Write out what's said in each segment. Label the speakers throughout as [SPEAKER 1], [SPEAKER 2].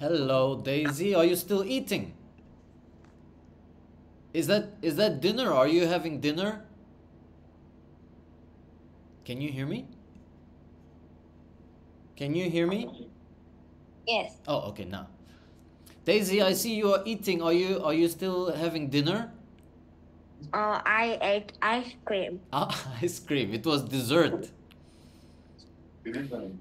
[SPEAKER 1] Hello, Daisy. Are you still eating? Is that dinner? Are you having dinner? Can you hear me? Can you hear me?
[SPEAKER 2] Yes.
[SPEAKER 1] Oh, okay, now. Daisy, I see you are eating. Are you still having dinner?
[SPEAKER 2] I ate ice cream.
[SPEAKER 1] Ah, ice cream. It was dessert.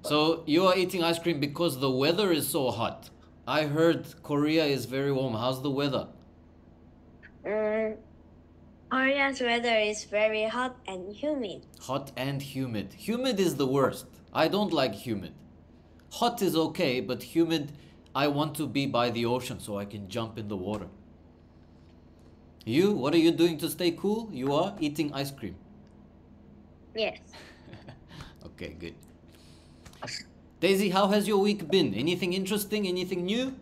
[SPEAKER 1] So you are eating ice cream because the weather is so hot. I heard Korea is very warm. How's the weather?
[SPEAKER 2] Mm, Korea's weather is very hot and humid.
[SPEAKER 1] Hot and humid. Humid is the worst. I don't like humid. Hot is okay, but humid, I want to be by the ocean so I can jump in the water. You, what are you doing to stay cool? You are eating ice cream.
[SPEAKER 2] Yes.
[SPEAKER 1] Okay, good. Daisy, how has your week been? Anything interesting? Anything new?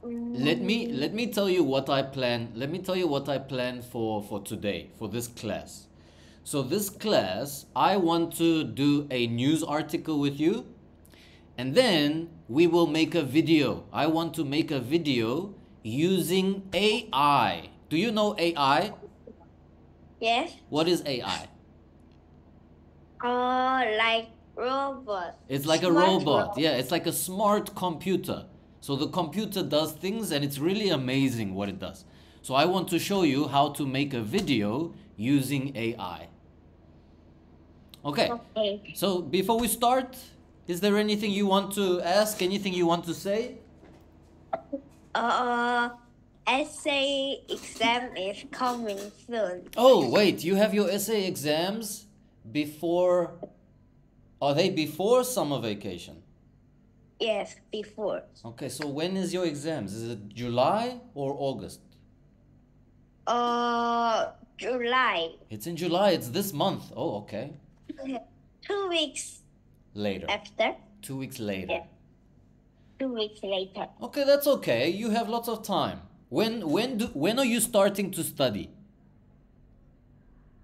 [SPEAKER 2] Mm,
[SPEAKER 1] Let me tell you what I plan. Let me tell you what I plan for today, for this class. So this class, I want to do a news article with you, and then we will make a video. I want to make a video using AI. Do you know AI?
[SPEAKER 2] yes.
[SPEAKER 1] What is AI?
[SPEAKER 2] Like robot.
[SPEAKER 1] It's like a
[SPEAKER 2] Smart
[SPEAKER 1] robot. Yeah, it's like a smart computer. So the computer does things and it's really amazing what it does. So I want to show you how to make a video using AI. Okay.
[SPEAKER 2] Okay.
[SPEAKER 1] So before we start, is there anything you want to ask? Anything you want to say?
[SPEAKER 2] Uh, Essay exam is coming soon.
[SPEAKER 1] Oh, wait, you have your essay exams before. Are they before summer vacation?
[SPEAKER 2] Yes, before.
[SPEAKER 1] Okay, so when is your exams? Is it July or August?
[SPEAKER 2] July.
[SPEAKER 1] It's in July, it's this month. Oh, okay.
[SPEAKER 2] 2 weeks
[SPEAKER 1] Later.
[SPEAKER 2] after.
[SPEAKER 1] 2 weeks later.
[SPEAKER 2] Yeah. 2 weeks later.
[SPEAKER 1] Okay, that's okay. You have lots of time. When are you starting to study?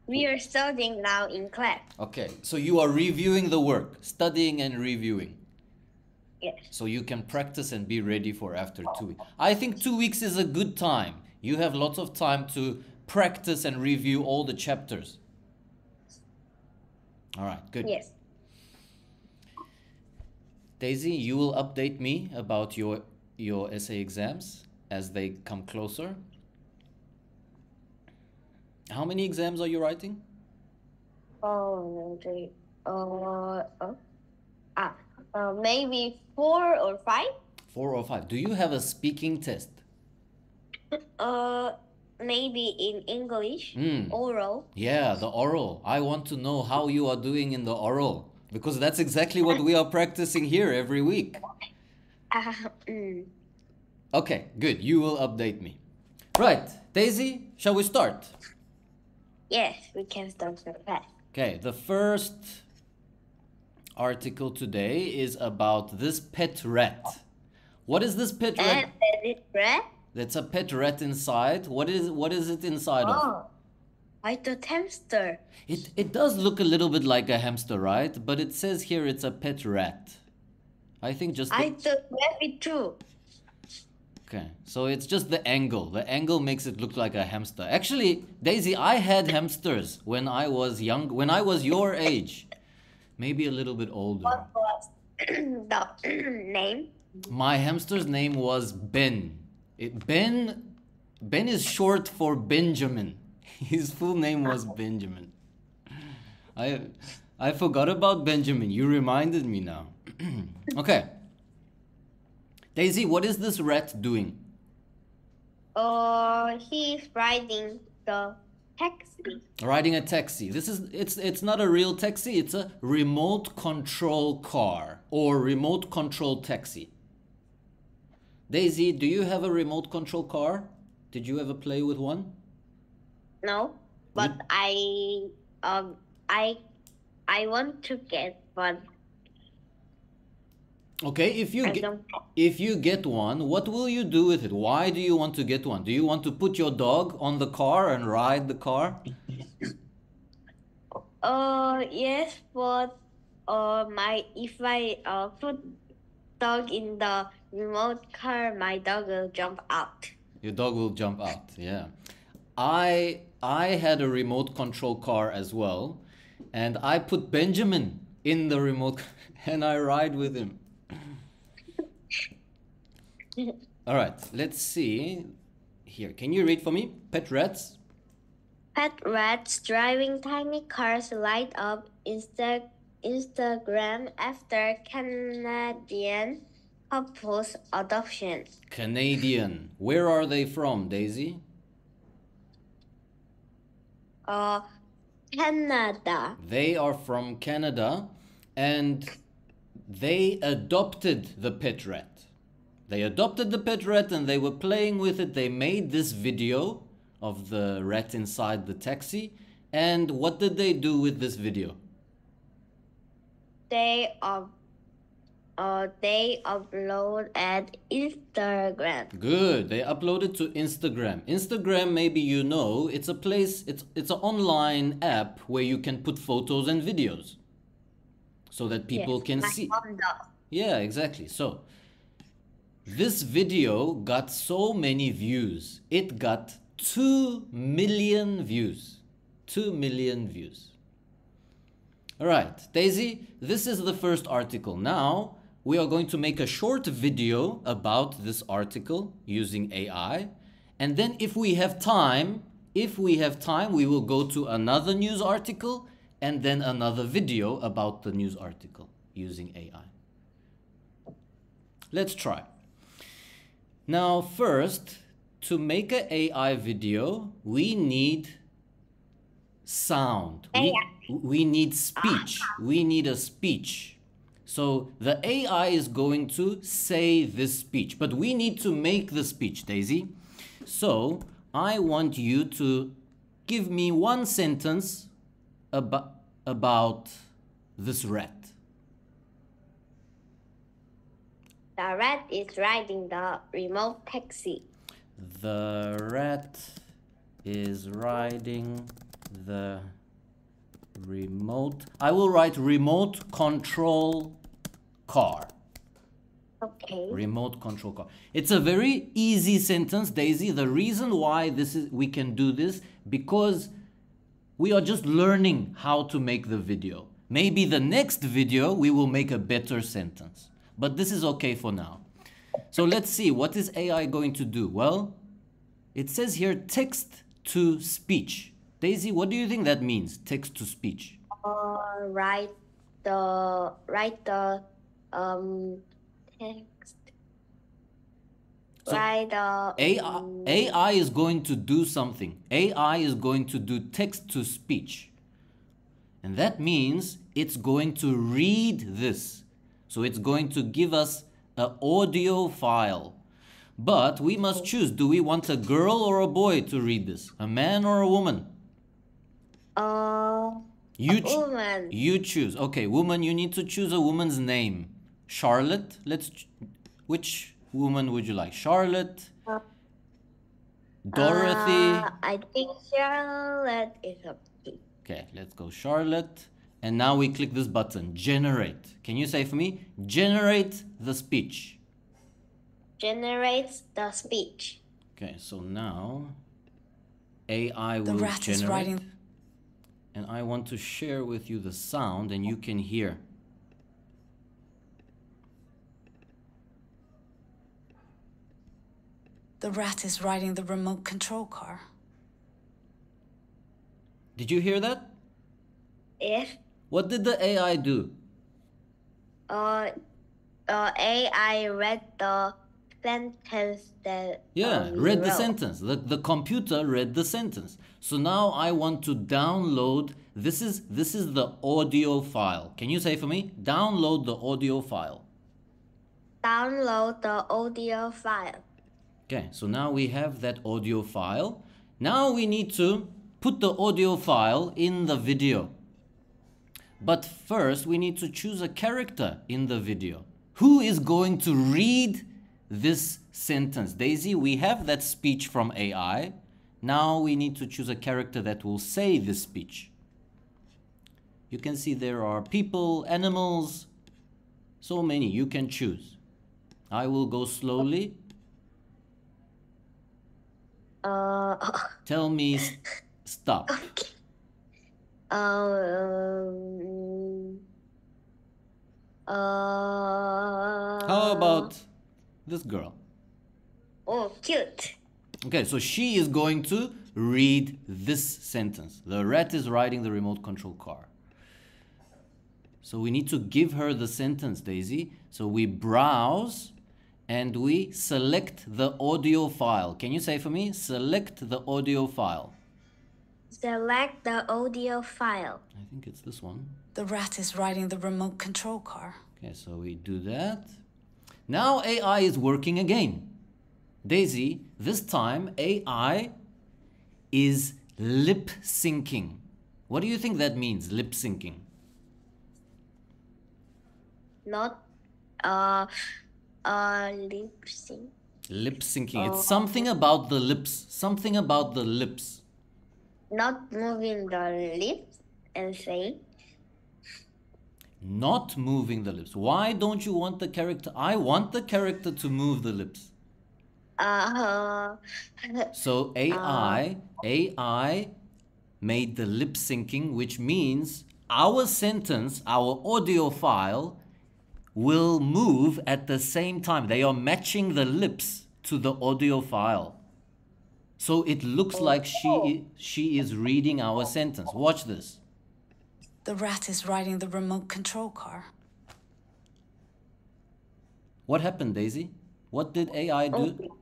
[SPEAKER 2] We are studying now in class.
[SPEAKER 1] Okay, so you are reviewing the work, studying and reviewing.
[SPEAKER 2] Yes.
[SPEAKER 1] So you can practice and be ready for after 2 weeks. I think 2 weeks is a good time. You have lots of time to practice and review all the chapters. All right, good.
[SPEAKER 2] Yes.
[SPEAKER 1] Daisy, you will update me about your essay exams as they come closer. How many exams are you writing?
[SPEAKER 2] Oh, maybe 4 or 5.
[SPEAKER 1] 4 or 5. Do you have a speaking test?
[SPEAKER 2] Maybe in English,
[SPEAKER 1] Hmm.
[SPEAKER 2] oral.
[SPEAKER 1] Yeah, the oral. I want to know how you are doing in the oral because that's exactly what we are practicing here every week.
[SPEAKER 2] Mm.
[SPEAKER 1] Okay, good. You will update me. Right, Daisy, shall we start?
[SPEAKER 2] Yes, we can start the class.
[SPEAKER 1] Okay, the first article today is about this pet rat. What is this pet rat?
[SPEAKER 2] And is it red?
[SPEAKER 1] That's a pet rat inside. What is it inside of?
[SPEAKER 2] Oh, I thought hamster.
[SPEAKER 1] It does look a little bit like a hamster, right? But it says here it's a pet rat. I think just
[SPEAKER 2] I thought rabbit too.
[SPEAKER 1] Okay, so it's just the angle. The angle makes it look like a hamster. Actually, Daisy, I had hamsters when I was young, when I was your age. Maybe a little bit older.
[SPEAKER 2] What was the name?
[SPEAKER 1] My hamster's name was Ben. Ben is short for Benjamin. His full name was Benjamin. I forgot about Benjamin. You reminded me now. Okay. Daisy, what is this rat doing?
[SPEAKER 2] He's riding the taxi.
[SPEAKER 1] Riding a taxi. It's not a real taxi, it's a remote control car or remote control taxi. Daisy, do you have a remote control car? Did you ever play with one?
[SPEAKER 2] No, but I want to get one.
[SPEAKER 1] Okay, if you get one, what will you do with it? Why do you want to get one? Do you want to put your dog on the car and ride the car?
[SPEAKER 2] Yes, but if I put dog in the remote car, my dog will jump out.
[SPEAKER 1] Your dog will jump out. Yeah. I had a remote control car as well, and I put Benjamin in the remote and I ride with him. All right, let's see. Here, can you read for me? Pet rats.
[SPEAKER 2] Pet rats driving tiny cars light up Instagram after Canadian couple's adoption.
[SPEAKER 1] Canadian. Where are they from, Daisy?
[SPEAKER 2] Canada.
[SPEAKER 1] They are from Canada and they adopted the pet rat. They adopted the pet rat and they were playing with it. They made this video of the rat inside the taxi. And what did they do with this video?
[SPEAKER 2] They upload at Instagram.
[SPEAKER 1] Good. They uploaded to Instagram. Instagram, maybe you know, it's a place, it's an online app where you can put photos and videos so that people
[SPEAKER 2] Yes,
[SPEAKER 1] can
[SPEAKER 2] my
[SPEAKER 1] see.
[SPEAKER 2] mom does.
[SPEAKER 1] Yeah, exactly. So this video got so many views. It got 2 million views. 2 million views. All right, Daisy, this is the first article. Now we are going to make a short video about this article using AI. And then if we have time, we will go to another news article and then another video about the news article using AI. Let's try. Now, first, to make an AI video, we need sound. We need speech. We need a speech. So the AI is going to say this speech, but we need to make the speech, Daisy. So I want you to give me one sentence about this rat.
[SPEAKER 2] The rat is riding the remote taxi.
[SPEAKER 1] The rat is riding the remote. I will write remote control car.
[SPEAKER 2] Okay.
[SPEAKER 1] Remote control car. It's a very easy sentence, Daisy. The reason why we can do this because we are just learning how to make the video. Maybe the next video we will make a better sentence. But this is okay for now. So let's see, what is AI going to do? Well, it says here text to speech. Daisy, what do you think that means, text to speech?
[SPEAKER 2] Write the text.
[SPEAKER 1] So
[SPEAKER 2] Write the
[SPEAKER 1] AI is going to do something. AI is going to do text to speech. And that means it's going to read this. So it's going to give us an audio file. But we must choose. Do we want a girl or a boy to read this? A man or a woman?
[SPEAKER 2] woman.
[SPEAKER 1] You choose. Okay, woman, you need to choose a woman's name. Charlotte, which woman would you like? Charlotte? Dorothy?
[SPEAKER 2] I think Charlotte is okay.
[SPEAKER 1] Okay, let's go Charlotte. And now we click this button, generate. Can you say for me? Generate the speech.
[SPEAKER 2] Generates the speech.
[SPEAKER 1] Okay, so now AI will
[SPEAKER 3] The rat is
[SPEAKER 1] generate.
[SPEAKER 3] riding.
[SPEAKER 1] And I want to share with you the sound and you can hear.
[SPEAKER 3] The rat is riding the remote control car.
[SPEAKER 1] Did you hear that?
[SPEAKER 2] If
[SPEAKER 1] What did the AI do?
[SPEAKER 2] AI read the sentence that
[SPEAKER 1] Yeah,
[SPEAKER 2] we
[SPEAKER 1] read the
[SPEAKER 2] wrote.
[SPEAKER 1] sentence. The computer read the sentence. So now I want to download. This is the audio file. Can you say for me? Download the audio file.
[SPEAKER 2] Download the audio file.
[SPEAKER 1] Okay, so now we have that audio file. Now we need to put the audio file in the video. But first we need to choose a character in the video. Who is going to read this sentence? Daisy, we have that speech from AI. Now we need to choose a character that will say this speech. You can see there are people, animals, so many. You can choose. I will go slowly. Tell me stop. How about this girl?
[SPEAKER 2] Oh, cute.
[SPEAKER 1] Okay, so she is going to read this sentence. The rat is riding the remote control car. So we need to give her the sentence, Daisy. So we browse and we select the audio file. Can you say for me? Select the audio file.
[SPEAKER 2] Select the audio file.
[SPEAKER 1] I think it's this one.
[SPEAKER 3] The rat is riding the remote control car.
[SPEAKER 1] Okay, so we do that. Now AI is working again. Daisy, this time AI is lip syncing. What do you think that means, lip syncing?
[SPEAKER 2] Not lip sync.
[SPEAKER 1] Lip syncing. It's something about the lips. Something about the lips.
[SPEAKER 2] Not moving the lips and say.
[SPEAKER 1] Not moving the lips. Why don't you want the character? I want the character to move the lips. So AI made the lip syncing, which means our sentence, our audio file will move at the same time. They are matching the lips to the audio file. So it looks like she is reading our sentence. Watch this.
[SPEAKER 3] The rat is riding the remote control car.
[SPEAKER 1] What happened, Daisy? What did AI do?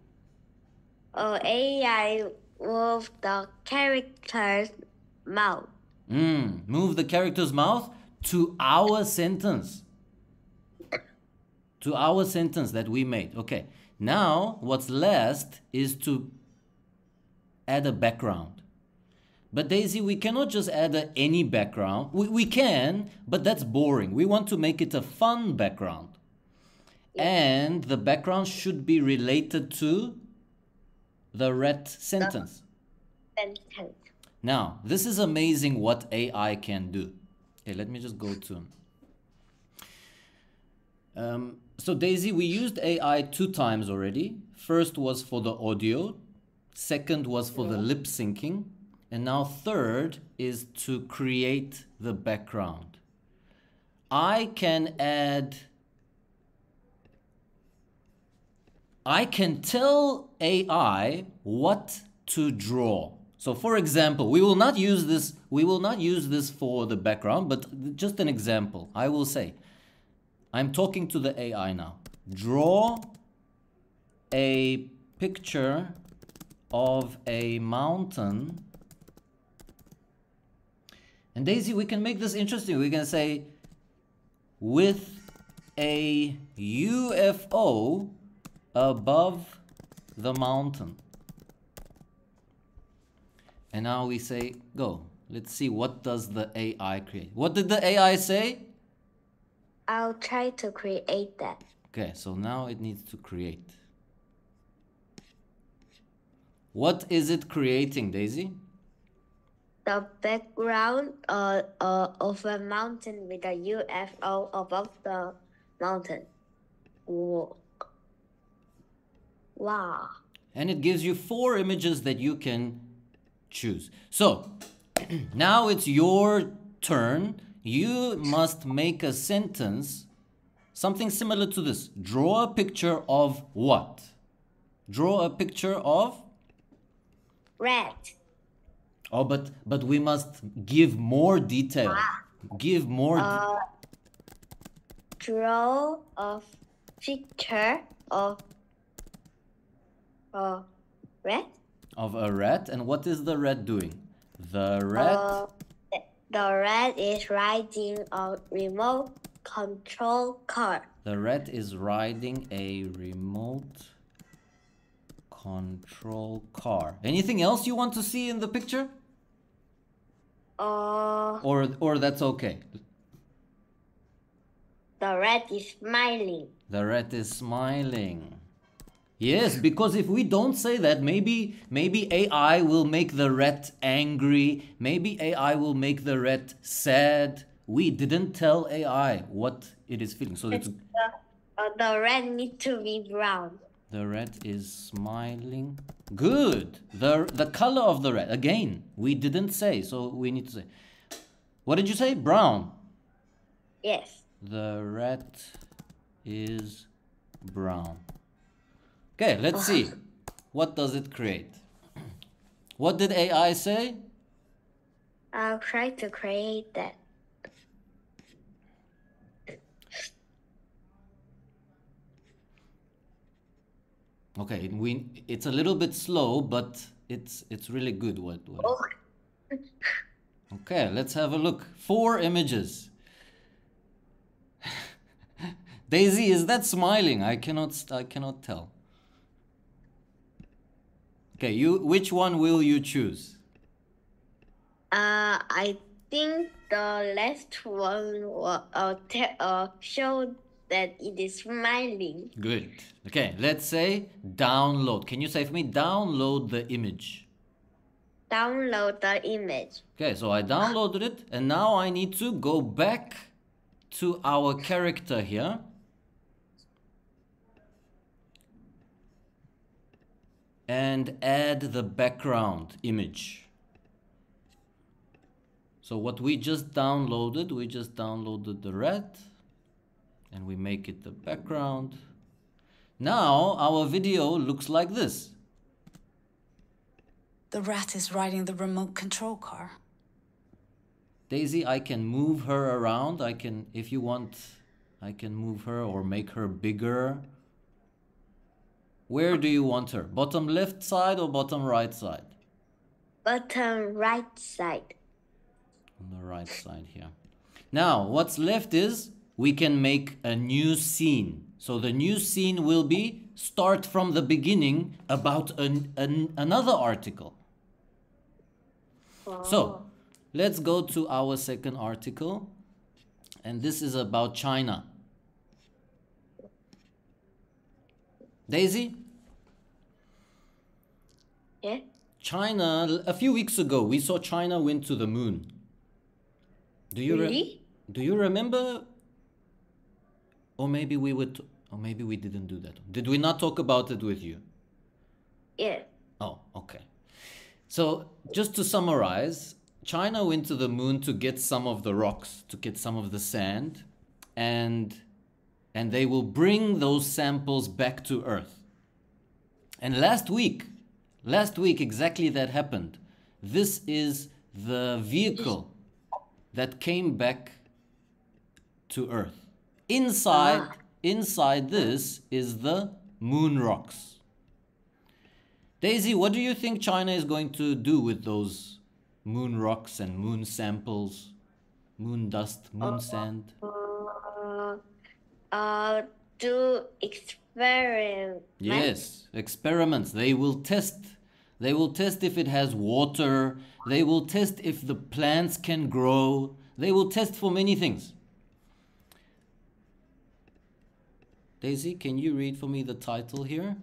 [SPEAKER 2] AI moved the character's mouth.
[SPEAKER 1] Move the character's mouth to our sentence. To our sentence that we made. Okay. Now, what's last is to add a background. But Daisy, we cannot just add any background. We can, but that's boring. We want to make it a fun background. And the background should be related to the rat sentence. Now, this is amazing what AI can do. Okay, let me just go to... so Daisy, we used AI 2 times already. First was for the audio. Second was for the lip syncing. And now third is to create the background. I can tell AI what to draw. So for example, we will not use this for the background, but just an example. I will say, I'm talking to the AI now. Draw a picture of a mountain. And Daisy, we can make this interesting. We can say, with a UFO above the mountain. And now we say, go. Let's see, what does the AI create? What did the AI say?
[SPEAKER 2] I'll try to create that.
[SPEAKER 1] Okay, so now it needs to create. What is it creating, Daisy?
[SPEAKER 2] The background of a mountain with a UFO above the mountain. Whoa. Wow.
[SPEAKER 1] And it gives you 4 images that you can choose. So, now it's your turn. You must make a sentence, something similar to this. Draw a picture of what? Draw a picture of?
[SPEAKER 2] Rat.
[SPEAKER 1] Oh, but we must give more detail. Give more.
[SPEAKER 2] Draw a picture of a rat.
[SPEAKER 1] Of a rat, and what is the rat doing? The rat.
[SPEAKER 2] The rat is riding a remote control car.
[SPEAKER 1] The rat is riding a remote control car. Anything else you want to see in the picture? Or that's okay.
[SPEAKER 2] The rat is smiling.
[SPEAKER 1] The rat is smiling. Yes, because if we don't say that, maybe AI will make the rat angry. Maybe AI will make the rat sad. we didn't tell AI what it is feeling. So it's
[SPEAKER 2] The rat needs to be brown.
[SPEAKER 1] the rat is smiling. Good. The color of the rat. Again, we didn't say, so we need to say. What did you say? Brown.
[SPEAKER 2] Yes.
[SPEAKER 1] The rat is brown. Okay, let's see. What does it create? What did AI say?
[SPEAKER 2] I'll try to create that.
[SPEAKER 1] Okay, it's a little bit slow, but it's really good. What?
[SPEAKER 2] Oh.
[SPEAKER 1] Okay, let's have a look. 4 images. Daisy, is that smiling? I cannot tell. Okay, which one will you choose?
[SPEAKER 2] I think the last one will show that it is smiling.
[SPEAKER 1] Good. Okay, let's say download. Can you say for me, download the image?
[SPEAKER 2] Download the image.
[SPEAKER 1] Okay, so I downloaded it, and now I need to go back to our character here. And add the background image. So what we just downloaded the rat, and we make it the background. Now our video looks like this.
[SPEAKER 3] The rat is riding the remote control car.
[SPEAKER 1] Daisy, I can move her around. If you want, I can move her or make her bigger. Where do you want her? Bottom left side or bottom right side?
[SPEAKER 2] Bottom right side.
[SPEAKER 1] On the right side here. Now, what's left is we can make a new scene. So the new scene will be start from the beginning about another article.
[SPEAKER 2] Oh.
[SPEAKER 1] So let's go to our second article. And this is about China. Daisy?
[SPEAKER 2] Yeah.
[SPEAKER 1] China, a few weeks ago, we saw China went to the moon.
[SPEAKER 2] Really?
[SPEAKER 1] Do you remember? Or maybe we didn't do that. Did we not talk about it with you?
[SPEAKER 2] Yeah.
[SPEAKER 1] Oh, okay. So just to summarize, China went to the moon to get some of the rocks, to get some of the sand, and they will bring those samples back to Earth. And last week exactly that happened. This is the vehicle that came back to Earth. Inside this is the moon rocks. Daisy, what do you think China is going to do with those moon rocks and moon samples, moon dust, moon sand?
[SPEAKER 2] Do experiments.
[SPEAKER 1] Yes, experiments. They will test if it has water. They will test if the plants can grow. They will test for many things. Daisy, can you read for me the title here?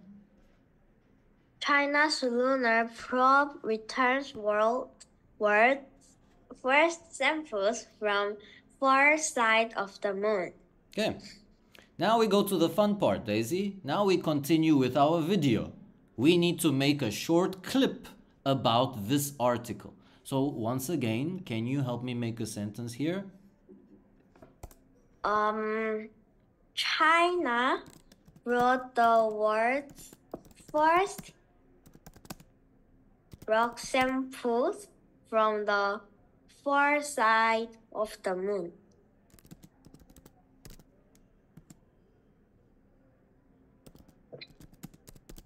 [SPEAKER 2] China's lunar probe returns world's first samples from far side of the moon.
[SPEAKER 1] Okay. Now we go to the fun part, Daisy. Now we continue with our video. We need to make a short clip about this article. So once again, can you help me make a sentence here?
[SPEAKER 2] China brought the world's first rock samples from the far side of the moon.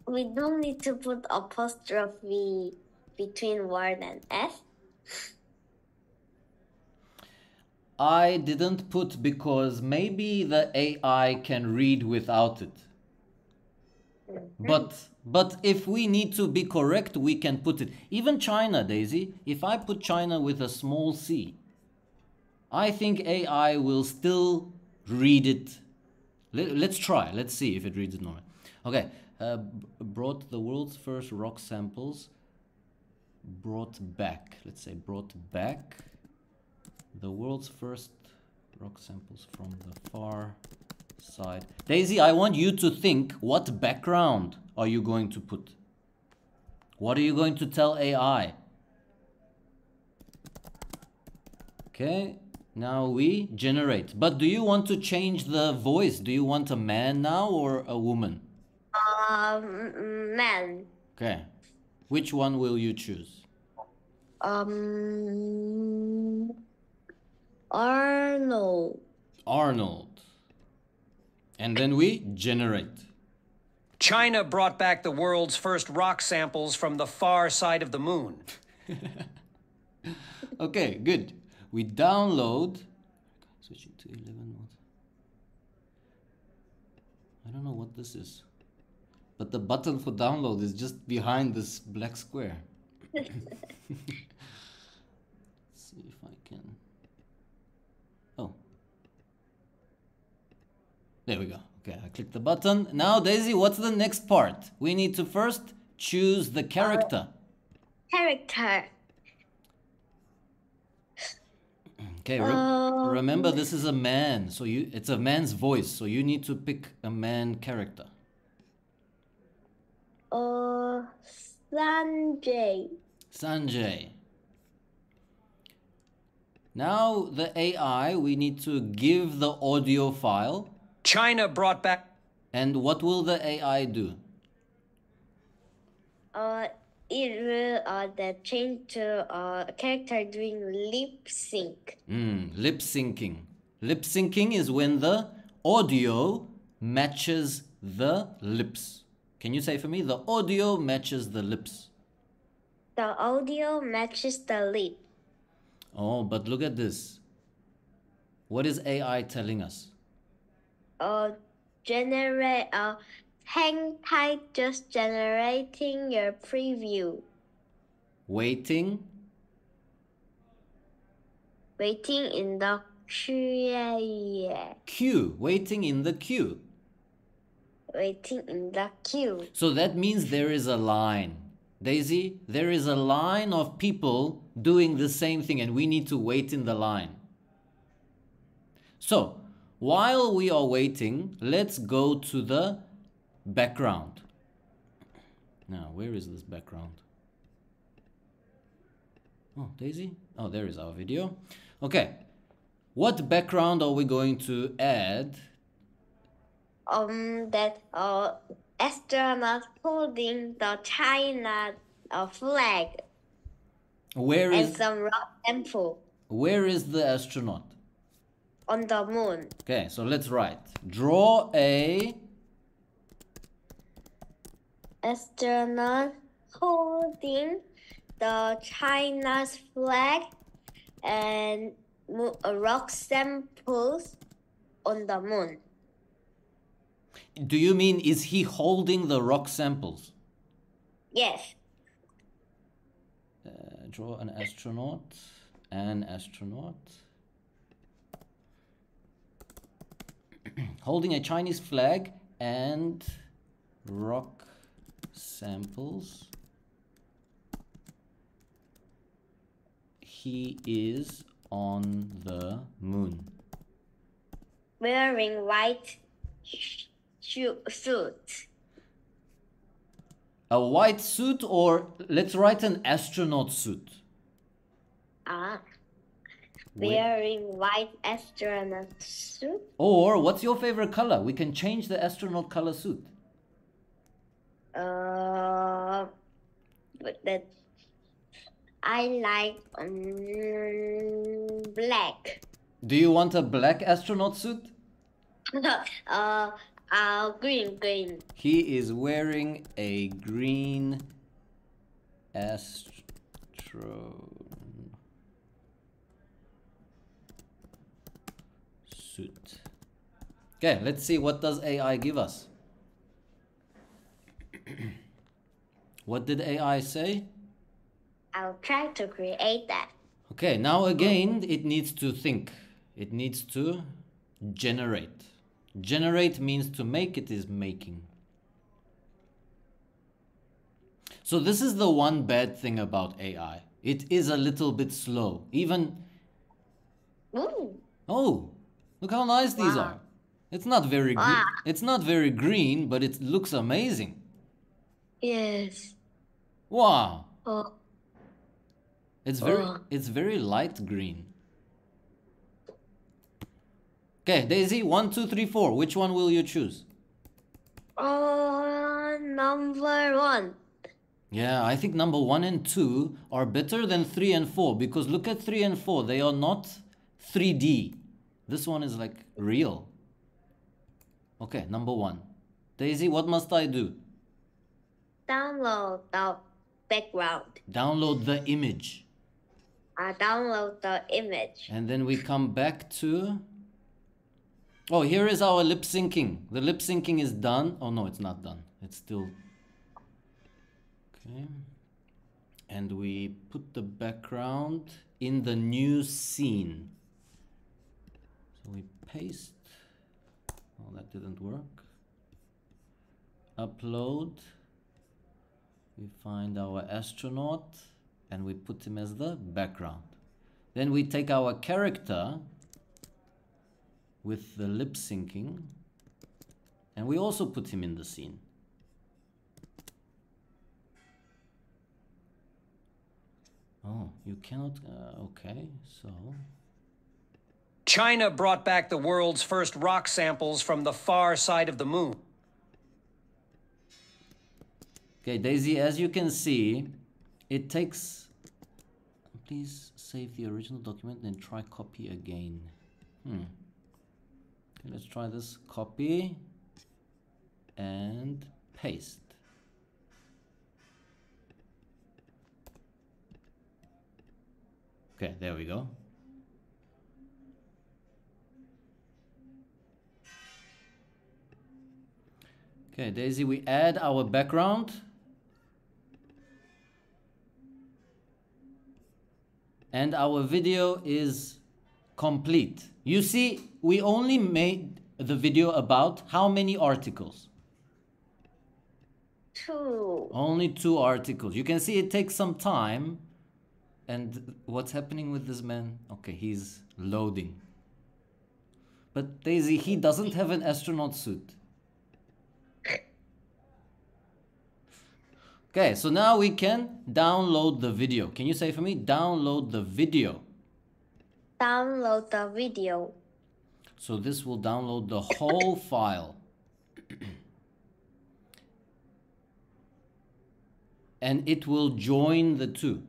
[SPEAKER 2] We don't need to put apostrophe between word and S.
[SPEAKER 1] I didn't put because maybe the AI can read without it. But if we need to be correct, we can put it. Even China, Daisy, if I put China with a small c, I think AI will still read it. Let's try. Let's see if it reads it normally. Okay. Brought the world's first rock samples. Brought back. Let's say brought back The world's first rock samples from the far side. Daisy, I want you to think, what background are you going to put? What are you going to tell AI? Okay, now we generate. But do you want to change the voice? Do you want a man now or a woman?
[SPEAKER 2] Man.
[SPEAKER 1] Okay, which one will you choose?
[SPEAKER 2] Arnold.
[SPEAKER 1] Arnold. And then we generate.
[SPEAKER 4] China brought back the world's first rock samples from the far side of the moon.
[SPEAKER 1] Okay, good. We download. Switch it to 11 modes. I don't know what this is. But the button for download is just behind this black square. Let's see if I can. Oh. There we go. Okay, I click the button. Now, Daisy, what's the next part? We need to first choose the character.
[SPEAKER 2] Character.
[SPEAKER 1] Okay, remember this is a man, so it's a man's voice, so you need to pick a man character.
[SPEAKER 2] Sanjay.
[SPEAKER 1] Sanjay. Now the AI, we need to give the audio file.
[SPEAKER 4] China brought back.
[SPEAKER 1] And what will the AI do?
[SPEAKER 2] It will that change to a character doing lip sync.
[SPEAKER 1] Lip syncing. Lip syncing is when the audio matches the lips. Can you say for me? The audio matches the lips.
[SPEAKER 2] The audio matches the lip.
[SPEAKER 1] Oh, but look at this. What is AI telling us?
[SPEAKER 2] Generate hang tight, just generating your preview.
[SPEAKER 1] Waiting.
[SPEAKER 2] Waiting in the queue.
[SPEAKER 1] Queue. Waiting in the queue.
[SPEAKER 2] Waiting in the queue.
[SPEAKER 1] So that means there is a line. Daisy, there is a line of people doing the same thing and we need to wait in the line. So, while we are waiting, let's go to the background. Now, where is this background? Oh, Daisy? Oh, there is our video. Okay. What background are we going to add?
[SPEAKER 2] That astronaut holding the China flag
[SPEAKER 1] Where
[SPEAKER 2] and
[SPEAKER 1] is
[SPEAKER 2] some rock sample
[SPEAKER 1] where is the astronaut?
[SPEAKER 2] on the moon.
[SPEAKER 1] Okay, so let's write. Draw a
[SPEAKER 2] Astronaut holding the China's flag and rock samples on the moon.
[SPEAKER 1] Do you mean is he holding the rock samples?
[SPEAKER 2] Yes.
[SPEAKER 1] Draw an astronaut. An astronaut. Holding a Chinese flag and rock samples. He is on the moon.
[SPEAKER 2] Wearing white suit.
[SPEAKER 1] A white suit, or let's write an astronaut suit.
[SPEAKER 2] Wearing white astronaut suit.
[SPEAKER 1] Or what's your favorite color? We can change the astronaut color suit.
[SPEAKER 2] But that I like black.
[SPEAKER 1] Do you want a black astronaut suit?
[SPEAKER 2] Green.
[SPEAKER 1] He is wearing a green suit. Okay, let's see what does AI give us. What did AI say?
[SPEAKER 2] I'll try to create that.
[SPEAKER 1] Okay, now again, it needs to think. It needs to generate. Generate means to make, it is making. So this is the one bad thing about AI. It is a little bit slow. Even
[SPEAKER 2] Ooh.
[SPEAKER 1] Oh, look how nice these
[SPEAKER 2] Wow.
[SPEAKER 1] are. It's not very green.
[SPEAKER 2] Wow.
[SPEAKER 1] It's not very green, but it looks amazing.
[SPEAKER 2] Yes.
[SPEAKER 1] Wow.
[SPEAKER 2] Oh.
[SPEAKER 1] It's very light green. Okay, Daisy, 1, 2, 3, 4. Which one will you choose?
[SPEAKER 2] Number 1.
[SPEAKER 1] Yeah, I think number 1 and 2 are better than 3 and 4 because look at 3 and 4. They are not 3D. This one is like real. Okay, number 1. Daisy, what must I do?
[SPEAKER 2] Download the background.
[SPEAKER 1] Download the image.
[SPEAKER 2] Download the image.
[SPEAKER 1] And then we come back to... Oh, here is our lip syncing. The lip syncing is done. Oh no, it's not done. It's still... Okay. And we put the background in the new scene. So we paste. Oh, that didn't work. Upload. We find our astronaut and we put him as the background. Then we take our character with the lip syncing and we also put him in the scene. Oh, you cannot, okay, so.
[SPEAKER 4] China brought back the world's first rock samples from the far side of the moon.
[SPEAKER 1] Okay, Daisy, as you can see, it takes, please save the original document and try copy again. Okay, let's try this, copy and paste. Okay, there we go. Okay, Daisy, we add our background. And our video is complete. You see, we only made the video about how many articles?
[SPEAKER 2] 2.
[SPEAKER 1] Only 2 articles. You can see it takes some time. And what's happening with this man? Okay, he's loading. But Daisy, he doesn't have an astronaut suit. Okay, so now we can download the video. Can you say for me? Download the video.
[SPEAKER 2] Download the video.
[SPEAKER 1] So this will download the whole file. And it will join the 2.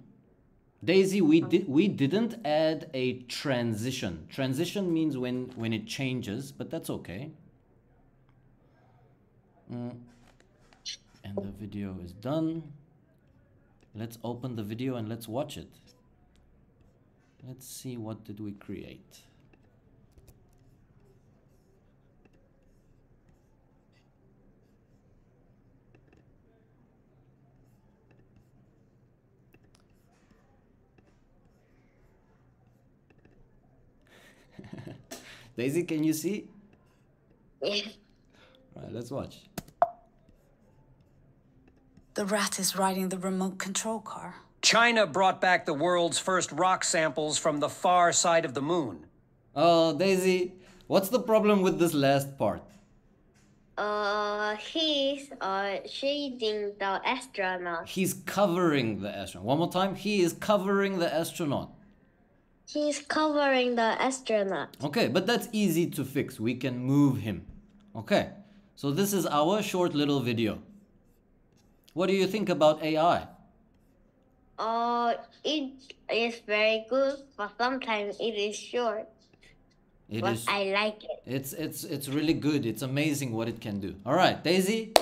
[SPEAKER 1] Daisy, we didn't add a transition. Transition means when it changes, but that's okay. And the video is done. Let's open the video and let's watch it. Let's see, what did we create? Daisy, can you see?
[SPEAKER 2] Yeah.
[SPEAKER 1] All right, let's watch.
[SPEAKER 3] The rat is riding the remote control car.
[SPEAKER 4] China brought back the world's first rock samples from the far side of the moon.
[SPEAKER 1] Oh, Daisy, what's the problem with this last part?
[SPEAKER 2] He's shading the astronaut.
[SPEAKER 1] He's covering the astronaut. One more time. He is covering the astronaut.
[SPEAKER 2] He's covering the astronaut.
[SPEAKER 1] Okay, but that's easy to fix. We can move him. Okay, so this is our short little video. What do you think about AI?
[SPEAKER 2] It is very good, but sometimes it is short. But I like it.
[SPEAKER 1] It's really good. It's amazing what it can do. All right, Daisy.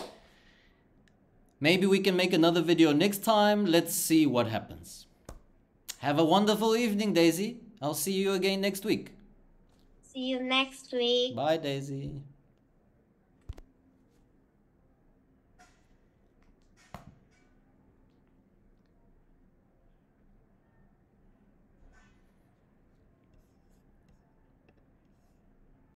[SPEAKER 1] Maybe we can make another video next time. Let's see what happens. Have a wonderful evening, Daisy. I'll see you again next week.
[SPEAKER 2] See you next week.
[SPEAKER 1] Bye, Daisy.